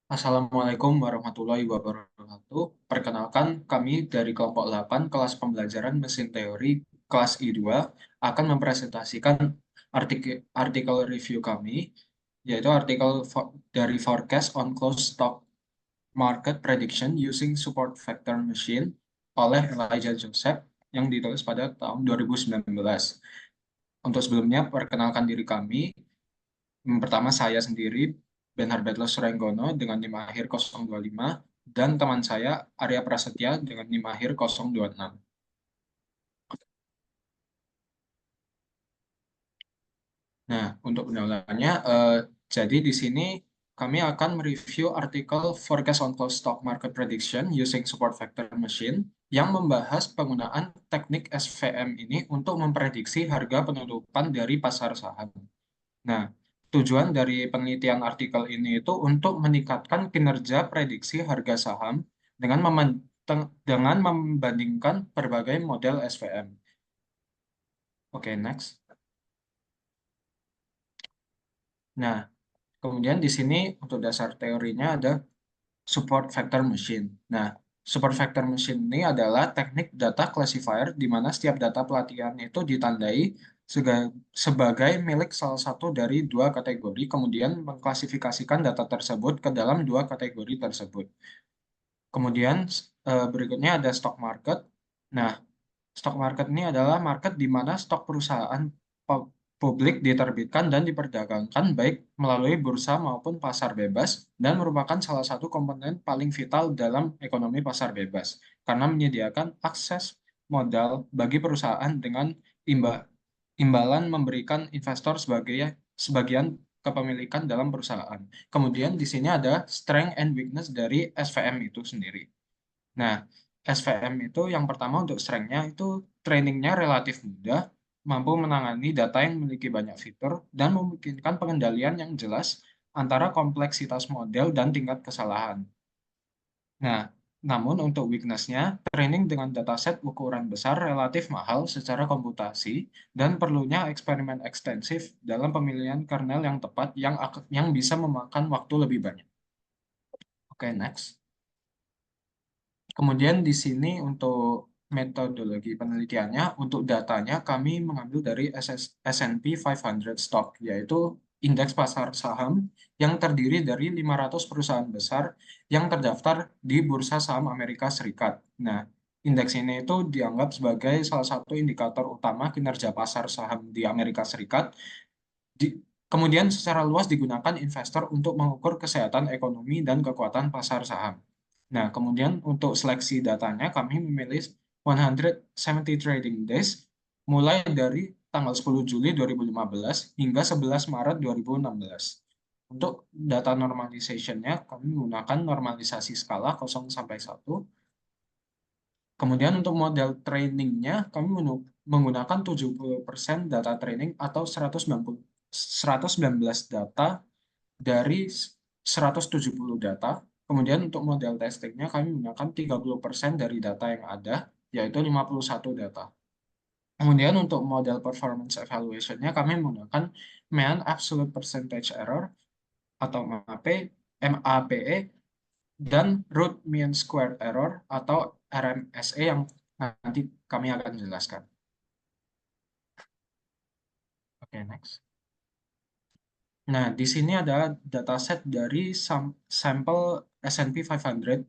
Assalamualaikum warahmatullahi wabarakatuh. Perkenalkan, kami dari kelompok 8 kelas pembelajaran mesin teori kelas I2 akan mempresentasikan artikel review kami, yaitu artikel dari Forecast on Closed Stock Market Prediction Using Support Vector Machine oleh Elijah Joseph yang ditulis pada tahun 2019. Untuk sebelumnya, perkenalkan diri kami. Pertama, saya sendiri, Benhar Betlos Surenggono dengan NIM akhir 025, dan teman saya, Arya Prasetya dengan NIM akhir 026. Nah, untuk pendahuluannya, jadi di sini kami akan mereview artikel Forecast on Closed Stock Market Prediction Using Support Vector Machine yang membahas penggunaan teknik SVM ini untuk memprediksi harga penutupan dari pasar saham. Nah, tujuan dari penelitian artikel ini itu untuk meningkatkan kinerja prediksi harga saham dengan dengan membandingkan berbagai model SVM. Oke, next. Nah, kemudian di sini untuk dasar teorinya ada support vector machine. Nah, support vector machine ini adalah teknik data classifier di mana setiap data pelatihan itu ditandai sebagai milik salah satu dari dua kategori, kemudian mengklasifikasikan data tersebut ke dalam dua kategori tersebut. Kemudian berikutnya ada stock market. Nah, stock market ini adalah market di mana stok perusahaan publik diterbitkan dan diperdagangkan baik melalui bursa maupun pasar bebas dan merupakan salah satu komponen paling vital dalam ekonomi pasar bebas karena menyediakan akses modal bagi perusahaan dengan imbalan memberikan investor sebagian kepemilikan dalam perusahaan. Kemudian di sini ada strength and weakness dari SVM itu sendiri. Nah, SVM itu yang pertama untuk strength-nya itu trainingnya relatif mudah, mampu menangani data yang memiliki banyak fitur, dan memungkinkan pengendalian yang jelas antara kompleksitas model dan tingkat kesalahan. Nah, namun untuk weakness-nya, training dengan dataset ukuran besar relatif mahal secara komputasi dan perlunya eksperimen ekstensif dalam pemilihan kernel yang tepat yang bisa memakan waktu lebih banyak. Oke, next. Kemudian di sini untuk metodologi penelitiannya, untuk datanya kami mengambil dari S&P 500 Stock, yaitu indeks pasar saham yang terdiri dari 500 perusahaan besar yang terdaftar di Bursa Saham Amerika Serikat. Nah, indeks ini itu dianggap sebagai salah satu indikator utama kinerja pasar saham di Amerika Serikat. Kemudian secara luas digunakan investor untuk mengukur kesehatan ekonomi dan kekuatan pasar saham. Nah, kemudian untuk seleksi datanya kami memilih 170 trading days mulai dari tanggal 10 Juli 2015 hingga 11 Maret 2016. Untuk data normalization-nya kami menggunakan normalisasi skala 0 sampai 1. Kemudian untuk model trainingnya kami menggunakan 70% data training atau 119 data dari 170 data. Kemudian untuk model testingnya kami menggunakan 30% dari data yang ada, yaitu 51 data. Kemudian untuk model performance evaluation-nya kami menggunakan Mean Absolute Percentage Error atau MAPE dan Root Mean Squared Error atau RMSE yang nanti kami akan jelaskan. Oke, next. Nah, di sini ada dataset dari sampel S&P 500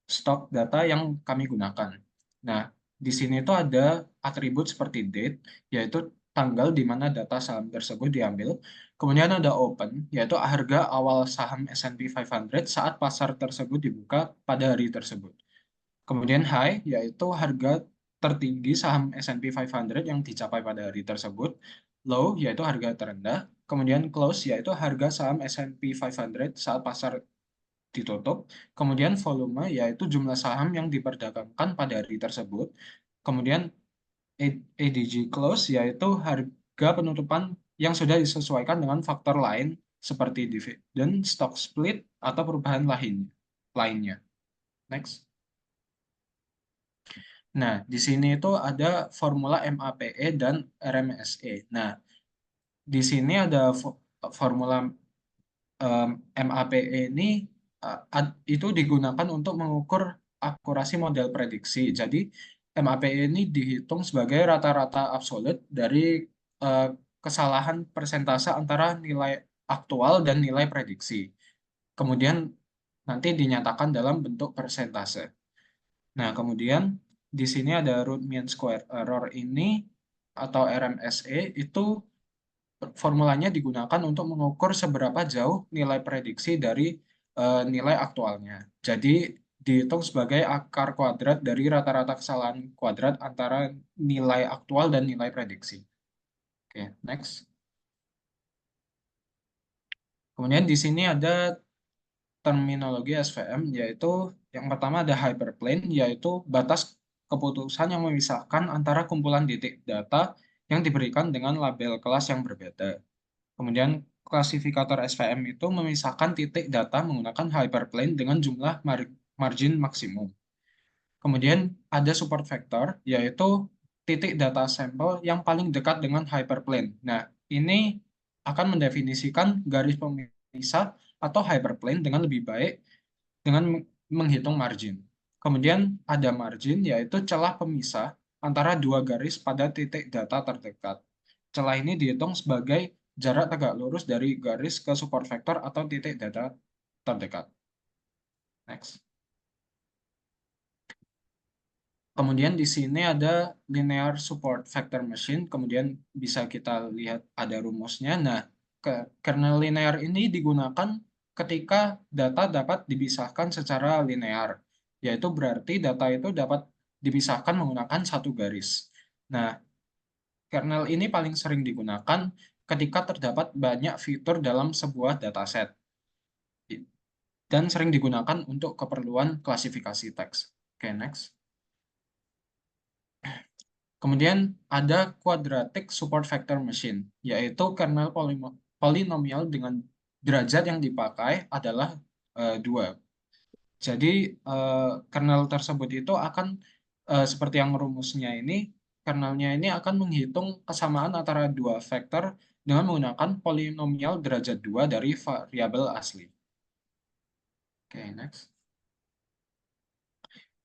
stock data yang kami gunakan. Nah, di sini itu ada atribut seperti date, yaitu tanggal di mana data saham tersebut diambil. Kemudian ada open, yaitu harga awal saham S&P 500 saat pasar tersebut dibuka pada hari tersebut. Kemudian high, yaitu harga tertinggi saham S&P 500 yang dicapai pada hari tersebut. Low, yaitu harga terendah. Kemudian close, yaitu harga saham S&P 500 saat pasar ditutup. Kemudian volume, yaitu jumlah saham yang diperdagangkan pada hari tersebut. Kemudian ADG close, yaitu harga penutupan yang sudah disesuaikan dengan faktor lain seperti dividen, stock split, atau perubahan lainnya. Next. Nah, di sini itu ada formula MAPE dan RMSE. Nah, di sini ada formula MAPE ini itu digunakan untuk mengukur akurasi model prediksi. Jadi MAPI ini dihitung sebagai rata-rata absolut dari eh, kesalahan persentase antara nilai aktual dan nilai prediksi. Kemudian nanti dinyatakan dalam bentuk persentase. Nah, kemudian di sini ada root mean square error ini atau RMSE itu formulanya digunakan untuk mengukur seberapa jauh nilai prediksi dari nilai aktualnya. Jadi dihitung sebagai akar kuadrat dari rata-rata kesalahan kuadrat antara nilai aktual dan nilai prediksi. Oke, next. Kemudian di sini ada terminologi SVM, yaitu yang pertama ada hyperplane, yaitu batas keputusan yang memisahkan antara kumpulan titik data yang diberikan dengan label kelas yang berbeda. Kemudian klasifikator SVM itu memisahkan titik data menggunakan hyperplane dengan jumlah margin maksimum. Kemudian ada support vector, yaitu titik data sampel yang paling dekat dengan hyperplane. Nah, ini akan mendefinisikan garis pemisah atau hyperplane dengan lebih baik dengan menghitung margin. Kemudian ada margin, yaitu celah pemisah antara dua garis pada titik data terdekat. Celah ini dihitung sebagai jarak tegak lurus dari garis ke support vector atau titik data terdekat. Next. Kemudian di sini ada linear support vector machine. Kemudian bisa kita lihat ada rumusnya. Nah, kernel linear ini digunakan ketika data dapat dipisahkan secara linear, yaitu berarti data itu dapat dipisahkan menggunakan satu garis. Nah, kernel ini paling sering digunakan ketika terdapat banyak fitur dalam sebuah dataset dan sering digunakan untuk keperluan klasifikasi teks. Oke, next. Kemudian ada quadratic support vector machine, yaitu kernel polinomial dengan derajat yang dipakai adalah 2. Jadi kernel tersebut itu akan seperti yang rumusnya ini, kernelnya ini akan menghitung kesamaan antara dua vektor dengan menggunakan polinomial derajat 2 dari variabel asli. Oke, next.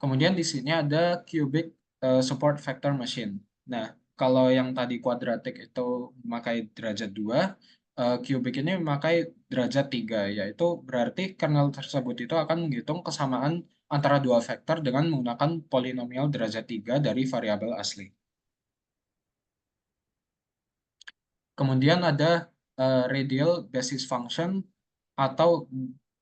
Kemudian di sini ada cubic support vector machine. Nah, kalau yang tadi kuadratik itu memakai derajat 2, cubic ini memakai derajat 3, yaitu berarti kernel tersebut itu akan menghitung kesamaan antara dua vektor dengan menggunakan polinomial derajat 3 dari variabel asli. Kemudian ada radial basis function atau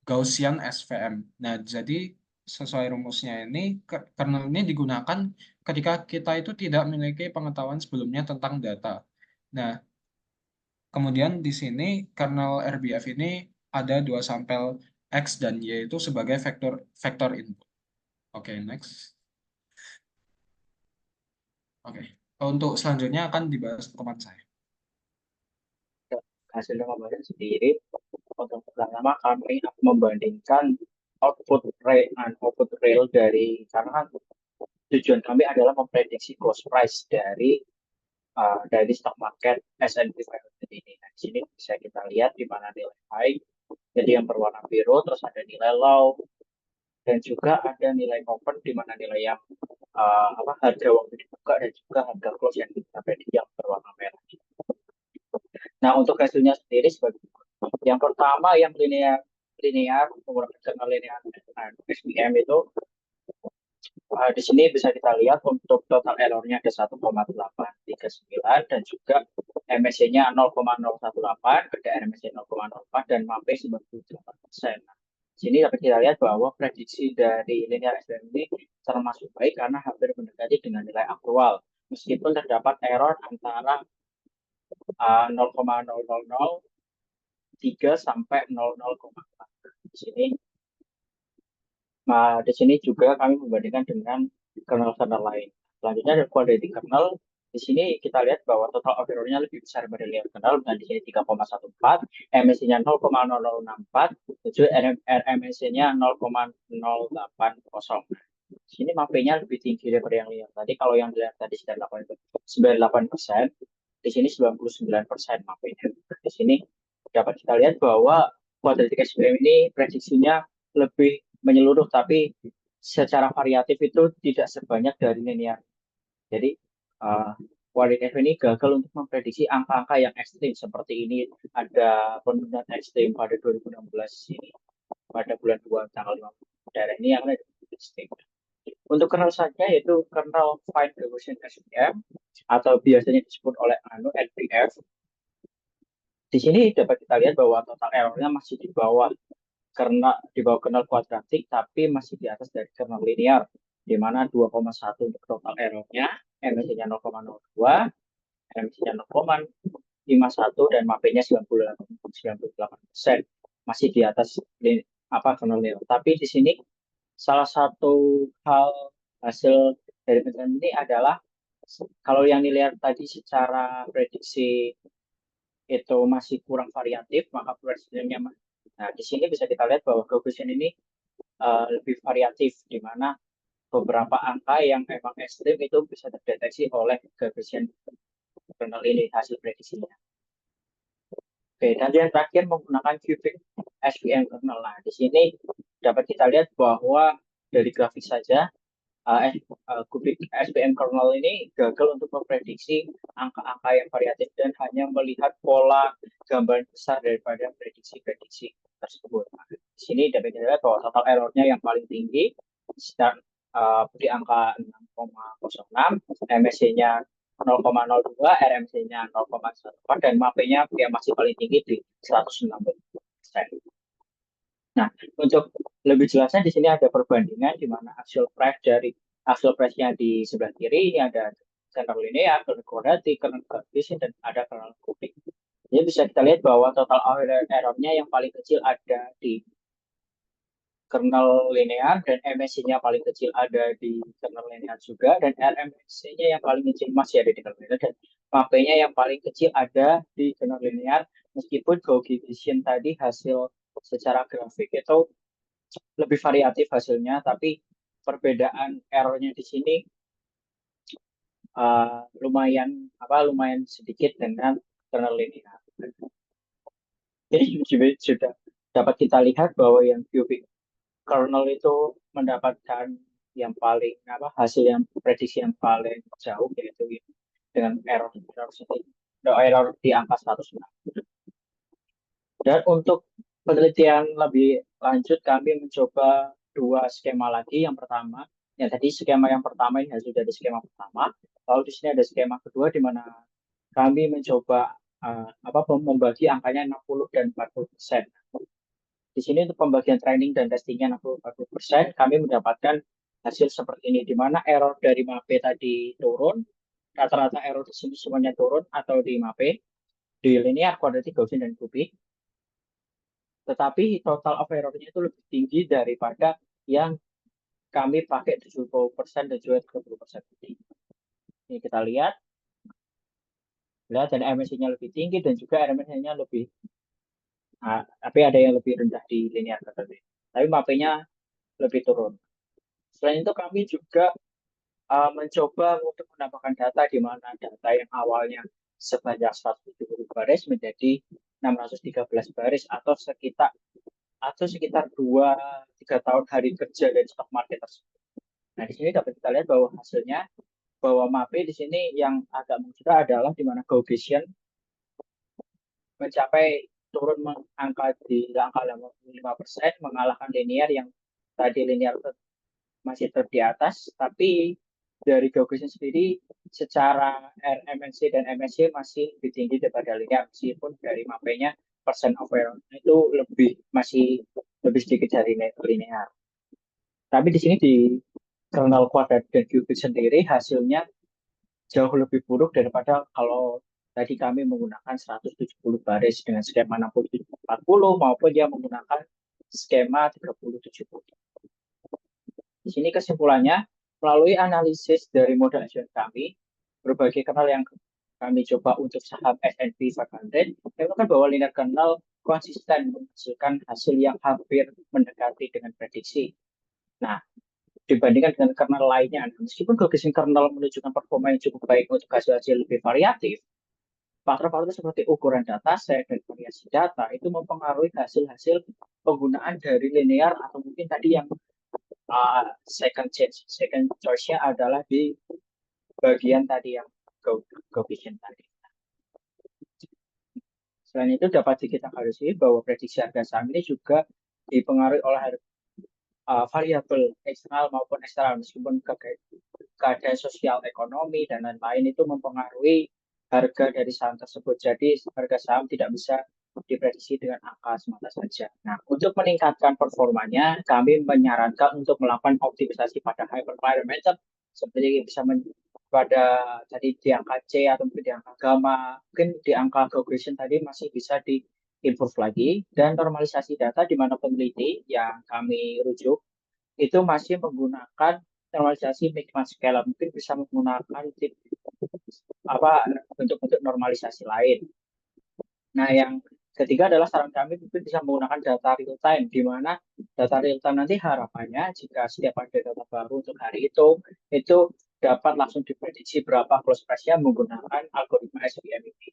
Gaussian SVM. Nah, jadi sesuai rumusnya ini, kernel ini digunakan ketika kita itu tidak memiliki pengetahuan sebelumnya tentang data. Nah, kemudian di sini kernel RBF ini ada dua sampel X dan Y itu sebagai vektor vektor input. Oke, next. Oke. Untuk selanjutnya akan dibahas teman saya. Hasil pembahasan sendiri, untuk pertama kami membandingkan output rate dan output real karena kan tujuan kami adalah memprediksi cost price dari stock market S&P 500 ini. Nah, di sini bisa kita lihat di mana nilai high, jadi yang berwarna biru, terus ada nilai low, dan juga ada nilai open di mana nilai yang harga waktu dibuka dan juga harga close yang kita prediksi yang berwarna merah. Nah, untuk hasilnya sendiri sebagai yang pertama yang linear menggunakan kernel linear SVM itu di sini bisa kita lihat untuk total errornya ada 1,839 dan juga MSC-nya 0,018, ada RMSC 0,04 dan MAPE 98%. Nah, di sini dapat kita lihat bahwa prediksi dari linear SVM ini termasuk baik karena hampir mendekati dengan nilai aktual meskipun terdapat error antara 0,0003 sampai 00,4. Di sini di sini juga kami membandingkan dengan kernel-kernel lain. Selanjutnya ada quadratic kernel. Di sini kita lihat bahwa total error-nya lebih besar dari linear kernel, dan di sini 3,14, MSC-nya 0,0064, dan RMSC-nya 0,080. Di sini MAPE-nya lebih tinggi daripada yang linear tadi. Kalau yang linear tadi 98%, di sini 99% MAPE-nya. Di sini dapat kita lihat bahwa quadratic SVM ini prediksinya lebih menyeluruh, tapi secara variatif itu tidak sebanyak dari linear. Jadi kualitatif ini gagal untuk memprediksi angka-angka yang ekstrim seperti ini. Ada penurunan ekstrim pada 2016 ini, pada bulan 2 tanggal 50 daerah ini yang ada ekstrim. Untuk kernel saja yaitu kernel Fine Gaussian SVM atau biasanya disebut oleh NPF. Di sini dapat kita lihat bahwa total errornya masih di bawah kernel kuadratik, tapi masih di atas dari kernel linear, di mana 2,1 untuk total errornya, MSI-nya 0,02, MSI-nya 0,51, dan MAP-nya 98%, masih di atas kernel linear. Tapi di sini salah satu hal hasil dari penelitian ini adalah kalau yang dilihat tadi secara prediksi itu masih kurang variatif, maka prediksinya nah di sini bisa kita lihat bahwa Gaussian ini lebih variatif, di mana beberapa angka yang memang ekstrim itu bisa terdeteksi oleh Gaussian kernel ini hasil prediksinya. Oke, dan yang terakhir menggunakan cubic SVM kernel. Nah, di sini dapat kita lihat bahwa dari grafik saja kubik SVM kernel ini gagal untuk memprediksi angka-angka yang variatif dan hanya melihat pola gambaran besar daripada prediksi-prediksi tersebut. Nah, di sini dapat dilihat bahwa total errornya yang paling tinggi di angka 6,06, MSC-nya 0,02, RMC-nya 0,14, dan MAP-nya yang masih paling tinggi di 160%. Nah, untuk lebih jelasnya di sini ada perbandingan di mana hasil price-nya di sebelah kiri ini ada kernel linear, kernel kuadratik, kernel Gaussian, dan ada kernel kubik. Jadi bisa kita lihat bahwa total error-nya yang paling kecil ada di kernel linear, dan MSI-nya paling kecil ada di kernel linear juga, dan RMSI-nya yang paling kecil masih ada di kernel linear, dan MAP-nya yang paling kecil ada di kernel linear. Meskipun Gaussian tadi hasil secara grafik itu lebih variatif hasilnya, tapi perbedaan errornya di sini lumayan sedikit dengan kernel linear. Jadi sudah dapat kita lihat bahwa yang cubic kernel itu mendapatkan yang paling hasil yang prediksi yang paling jauh, yaitu dengan error di angka 106. Dan untuk penelitian lebih lanjut kami mencoba dua skema lagi. Yang pertama, yang tadi skema yang pertama ini hasil dari skema pertama. Lalu di sini ada skema kedua di mana kami mencoba membagi angkanya 60 dan 40%. Di sini untuk pembagian training dan testingnya 60-40%, kami mendapatkan hasil seperti ini, di mana error dari MAPE tadi turun, rata-rata error di sini semuanya turun, atau di MAPE, di linear, kuadratik, Gaussian, dan kubik. Tetapi total of error-nya itu lebih tinggi daripada yang kami pakai 70% dan juga 30%. Ini kita lihat, dan MSI-nya lebih tinggi dan juga RMSI-nya lebih, tapi ada yang lebih rendah di linear tadi. Tapi MAPE-nya lebih turun. Selain itu kami juga mencoba untuk menambahkan data di mana data yang awalnya sebanyak 170 baris menjadi 613 baris, atau sekitar 2-3 tahun hari kerja dari stock market tersebut. Nah, di sini dapat kita lihat bahwa hasilnya, bahwa MAPE di sini yang agak mengejutkan adalah di mana Gaussian mencapai turun angka di angka 5%, mengalahkan linear yang tadi linear masih di atas, tapi dari Gaussian sendiri secara RMNC dan MSC masih lebih tinggi daripada linear, meskipun dari MAPE-nya persen of error itu masih lebih sedikit dari linear. Tapi di sini di kernel kuadratik dan kubik sendiri hasilnya jauh lebih buruk daripada kalau tadi kami menggunakan 170 baris dengan skema 60-40 maupun dia menggunakan skema 30-70. Di sini kesimpulannya, melalui analisis dari modal acuan kami, berbagai kernel yang kami coba untuk saham S&P 500, menemukan bahwa linear kernel konsisten menghasilkan hasil yang hampir mendekati dengan prediksi. Nah, dibandingkan dengan kernel lainnya, meskipun Gaussian kernel menunjukkan performa yang cukup baik untuk hasil-hasil lebih variatif, Faktor-faktor seperti ukuran dataset dan variasi data itu mempengaruhi hasil-hasil penggunaan dari linear atau mungkin tadi yang second choice-nya adalah di bagian tadi yang coefficient tadi. Selain itu dapat kita garis bahwa prediksi harga saham ini juga dipengaruhi oleh variabel eksternal maupun eksternal, meskipun keadaan sosial ekonomi dan lain-lain itu mempengaruhi harga dari saham tersebut. Jadi harga saham tidak bisa diprediksi dengan angka semata saja. Nah, untuk meningkatkan performanya, kami menyarankan untuk melakukan optimisasi pada hyperparameter seperti bisa pada tadi di angka C atau mungkin di angka gamma, mungkin di angka regression tadi masih bisa di improve lagi, dan normalisasi data di mana peneliti yang kami rujuk itu masih menggunakan normalisasi Minimal Scale, mungkin bisa menggunakan tip apa bentuk-bentuk normalisasi lain. Nah, yang ketiga adalah saran kami mungkin bisa menggunakan data real time, di mana data real time nanti harapannya jika setiap ada data baru untuk hari itu dapat langsung diprediksi berapa close price-nya menggunakan algoritma SVM ini.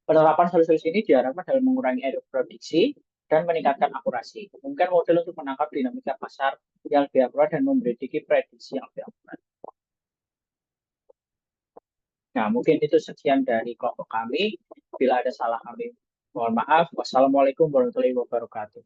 Penerapan solusi ini diharapkan dalam mengurangi error prediksi dan meningkatkan akurasi. Mungkin model untuk menangkap dinamika pasar yang lebih akurat dan memiliki prediksi yang lebih akurat. Nah, mungkin itu sekian dari kelompok kami. Bila ada salah kami, mohon maaf. Wassalamualaikum warahmatullahi wabarakatuh.